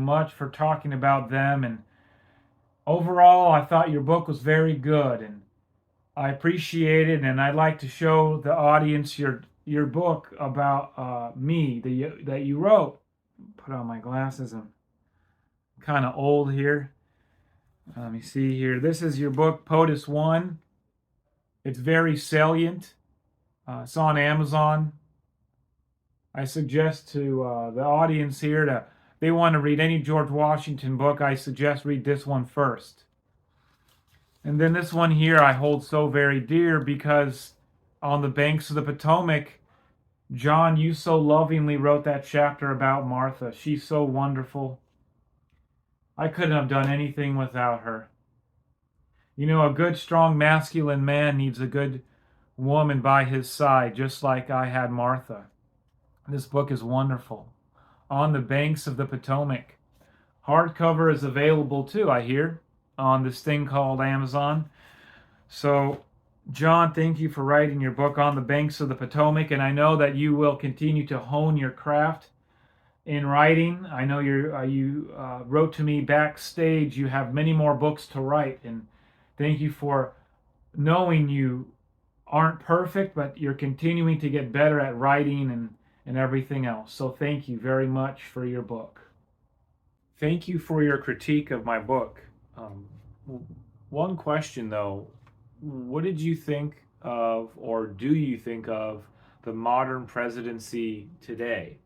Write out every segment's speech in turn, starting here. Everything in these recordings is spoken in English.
much for talking about them. And overall, I thought your book was very good, and I appreciate it. And I'd like to show the audience your book about me that you wrote. Put on my glasses. I'm kind of old here. Let me see here. This is your book, POTUS 1. It's very salient. It's on Amazon. I suggest to the audience here to, if they want to read any George Washington book, I suggest read this one first. And then this one here I hold so very dear because on the banks of the Potomac, John, you so lovingly wrote that chapter about Martha. She's so wonderful. I couldn't have done anything without her. You know, a good, strong, masculine man needs a good woman by his side, just like I had Martha. This book is wonderful. On the Banks of the Potomac. Hardcover is available too, I hear, on this thing called Amazon. So, John, thank you for writing your book On the Banks of the Potomac, and I know that you will continue to hone your craft in writing. I know you wrote to me backstage. You have many more books to write, and thank you for knowing you aren't perfect, but you're continuing to get better at writing and everything else. So thank you very much for your book. Thank you for your critique of my book. Um, One question though, what did you think of, or do you think of, the modern presidency today?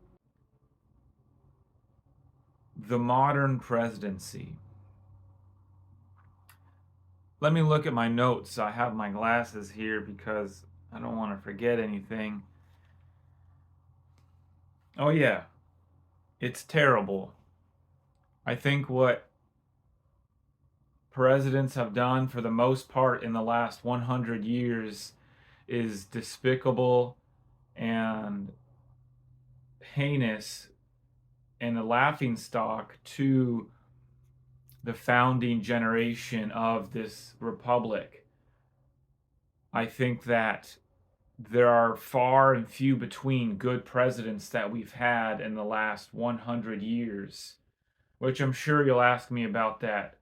The modern presidency. Let me look at my notes. I have my glasses here because I don't want to forget anything. Oh, yeah, it's terrible. I think what presidents have done for the most part in the last 100 years is despicable and heinous and a laughingstock to the founding generation of this republic. I think that there are far and few between good presidents that we've had in the last 100 years, which I'm sure you'll ask me about that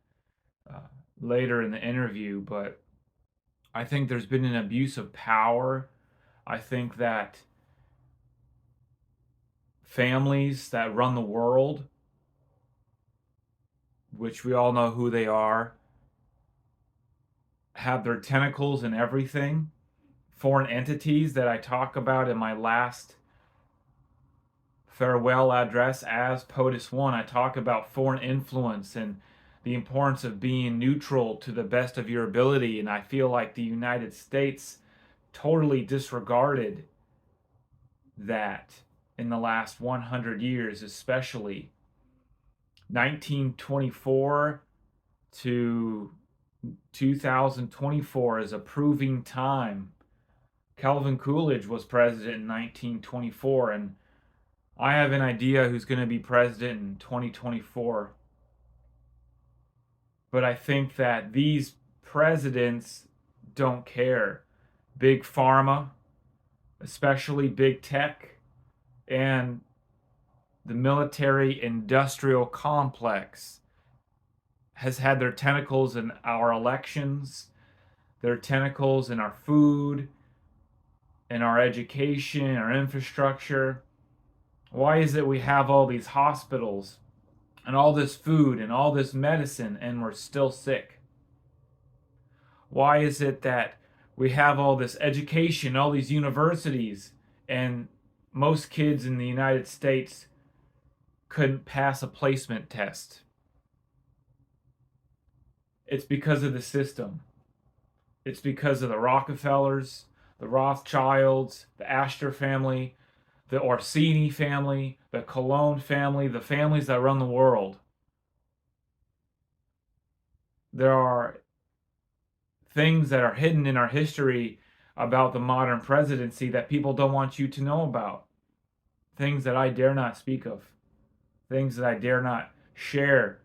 uh, later in the interview. But I think there's been an abuse of power. I think that families that run the world, which we all know who they are, have their tentacles in everything. Foreign entities that I talk about in my last farewell address as POTUS 1, I talk about foreign influence and the importance of being neutral to the best of your ability. And I feel like the United States totally disregarded that in the last 100 years, especially 1924 to 2024 is a proving time. Calvin Coolidge was president in 1924, and I have an idea who's going to be president in 2024. But I think that these presidents don't care. Big pharma, especially big tech, and the military industrial complex has had their tentacles in our elections, their tentacles in our food, in our education, our infrastructure. Why is it we have all these hospitals and all this food and all this medicine and we're still sick? Why is it that we have all this education, all these universities, and most kids in the United States couldn't pass a placement test? It's because of the system. It's because of the Rockefellers, the Rothschilds, the Astor family, the Orsini family, the Cologne family, the families that run the world. There are things that are hidden in our history about the modern presidency that people don't want you to know about. Things that I dare not speak of. Things that I dare not share.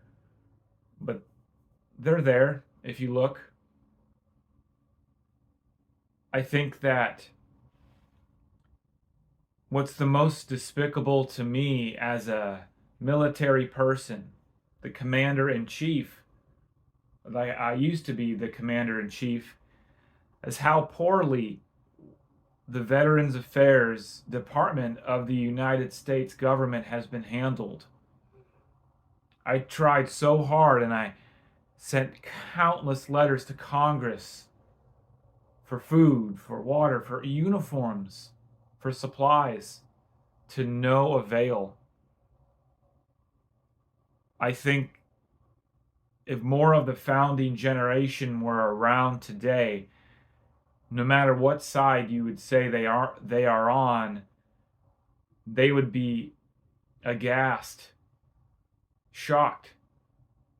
But they're there if you look. I think that what's the most despicable to me as a military person the commander-in-chief, like I used to be the commander-in-chief, is how poorly the Veterans Affairs Department of the United States government has been handled. I tried so hard and I sent countless letters to Congress for food, for water, for uniforms, for supplies, to no avail. I think if more of the founding generation were around today, no matter what side you would say they are on, they would be aghast, shocked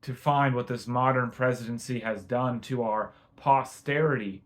to find what this modern presidency has done to our posterity,